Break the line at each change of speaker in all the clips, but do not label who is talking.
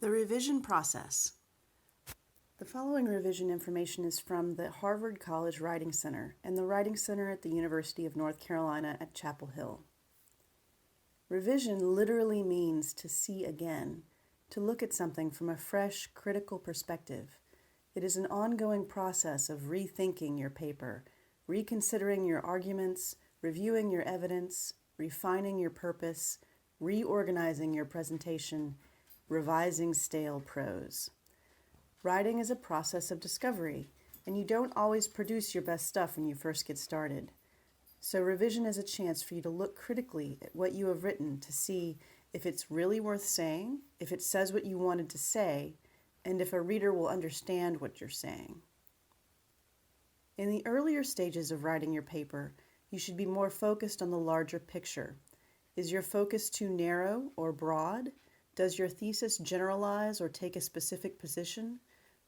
The revision process. The following revision information is from the Harvard College Writing Center and the Writing Center at the University of North Carolina at Chapel Hill. Revision literally means to see again, to look at something from a fresh, critical perspective. It is an ongoing process of rethinking your paper, reconsidering your arguments, reviewing your evidence, refining your purpose, reorganizing your presentation, revising stale prose. Writing is a process of discovery, and you don't always produce your best stuff when you first get started. So revision is a chance for you to look critically at what you have written to see if it's really worth saying, if it says what you wanted to say, and if a reader will understand what you're saying. In the earlier stages of writing your paper, you should be more focused on the larger picture. Is your focus too narrow or broad? Does your thesis generalize or take a specific position?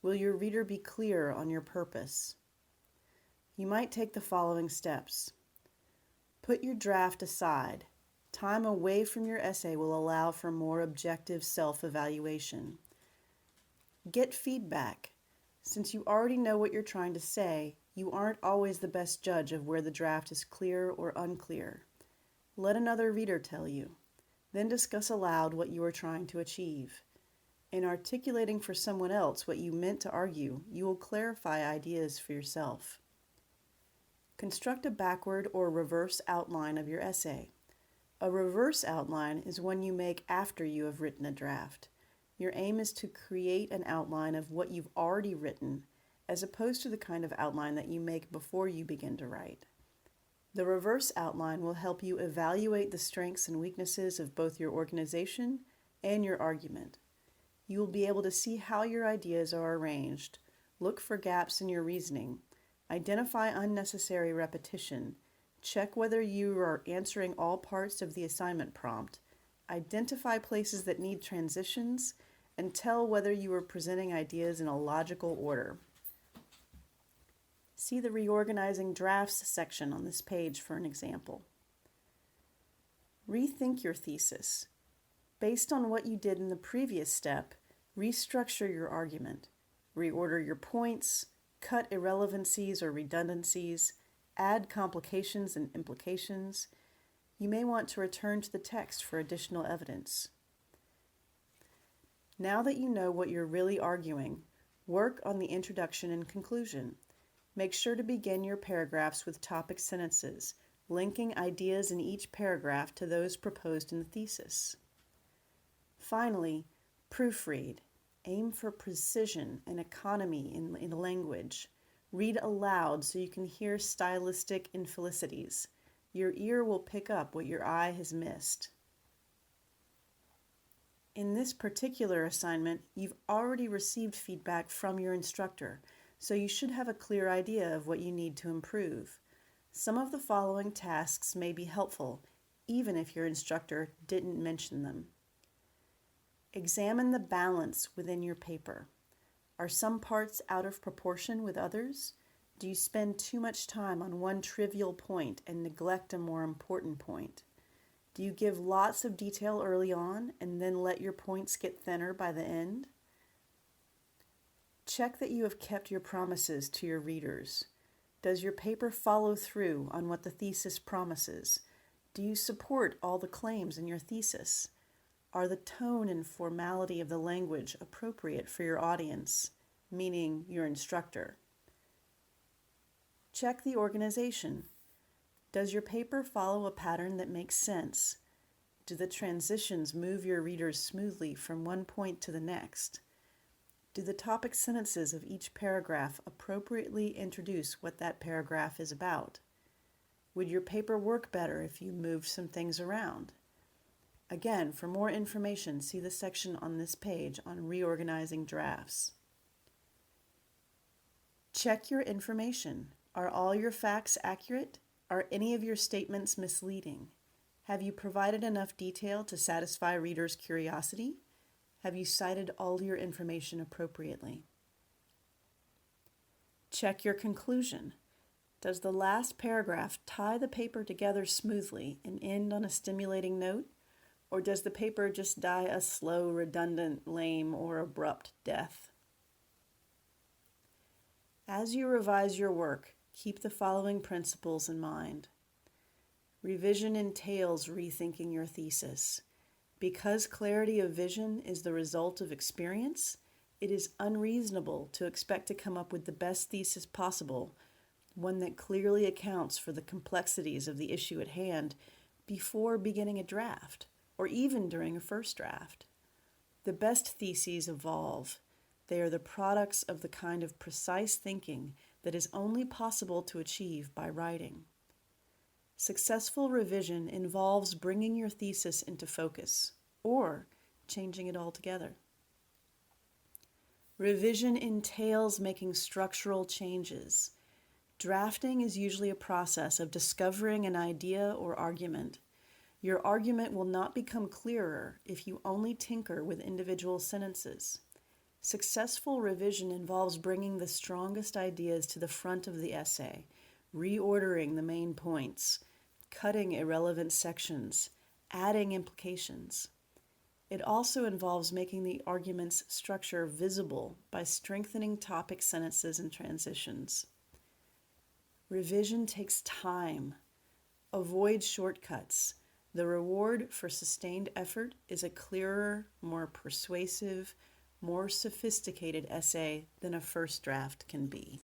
Will your reader be clear on your purpose? You might take the following steps. Put your draft aside. Time away from your essay will allow for more objective self-evaluation. Get feedback. Since you already know what you're trying to say, you aren't always the best judge of where the draft is clear or unclear. Let another reader tell you. Then discuss aloud what you are trying to achieve. In articulating for someone else what you meant to argue, you will clarify ideas for yourself. Construct a backward or reverse outline of your essay. A reverse outline is one you make after you have written a draft. Your aim is to create an outline of what you've already written, as opposed to the kind of outline that you make before you begin to write. The reverse outline will help you evaluate the strengths and weaknesses of both your organization and your argument. You will be able to see how your ideas are arranged, look for gaps in your reasoning, identify unnecessary repetition, check whether you are answering all parts of the assignment prompt, identify places that need transitions, and tell whether you are presenting ideas in a logical order. See the Reorganizing Drafts section on this page for an example. Rethink your thesis. Based on what you did in the previous step, restructure your argument. Reorder your points, cut irrelevancies or redundancies, add complications and implications. You may want to return to the text for additional evidence. Now that you know what you're really arguing, work on the introduction and conclusion. Make sure to begin your paragraphs with topic sentences, linking ideas in each paragraph to those proposed in the thesis. Finally, proofread. Aim for precision and economy in language. Read aloud so you can hear stylistic infelicities. Your ear will pick up what your eye has missed. In this particular assignment, you've already received feedback from your instructor, so you should have a clear idea of what you need to improve. Some of the following tasks may be helpful, even if your instructor didn't mention them. Examine the balance within your paper. Are some parts out of proportion with others? Do you spend too much time on one trivial point and neglect a more important point? Do you give lots of detail early on and then let your points get thinner by the end? Check that you have kept your promises to your readers. Does your paper follow through on what the thesis promises? Do you support all the claims in your thesis? Are the tone and formality of the language appropriate for your audience, meaning your instructor? Check the organization. Does your paper follow a pattern that makes sense? Do the transitions move your readers smoothly from one point to the next? Do the topic sentences of each paragraph appropriately introduce what that paragraph is about? Would your paper work better if you moved some things around? Again, for more information, see the section on this page on reorganizing drafts. Check your information. Are all your facts accurate? Are any of your statements misleading? Have you provided enough detail to satisfy readers' curiosity? Have you cited all your information appropriately? Check your conclusion. Does the last paragraph tie the paper together smoothly and end on a stimulating note? Or does the paper just die a slow, redundant, lame, or abrupt death? As you revise your work, keep the following principles in mind. Revision entails rethinking your thesis. Because clarity of vision is the result of experience, it is unreasonable to expect to come up with the best thesis possible, one that clearly accounts for the complexities of the issue at hand before beginning a draft, or even during a first draft. The best theses evolve. They are the products of the kind of precise thinking that is only possible to achieve by writing. Successful revision involves bringing your thesis into focus, or changing it altogether. Revision entails making structural changes. Drafting is usually a process of discovering an idea or argument. Your argument will not become clearer if you only tinker with individual sentences. Successful revision involves bringing the strongest ideas to the front of the essay, reordering the main points, cutting irrelevant sections, adding implications. It also involves making the argument's structure visible by strengthening topic sentences and transitions. Revision takes time. Avoid shortcuts. The reward for sustained effort is a clearer, more persuasive, more sophisticated essay than a first draft can be.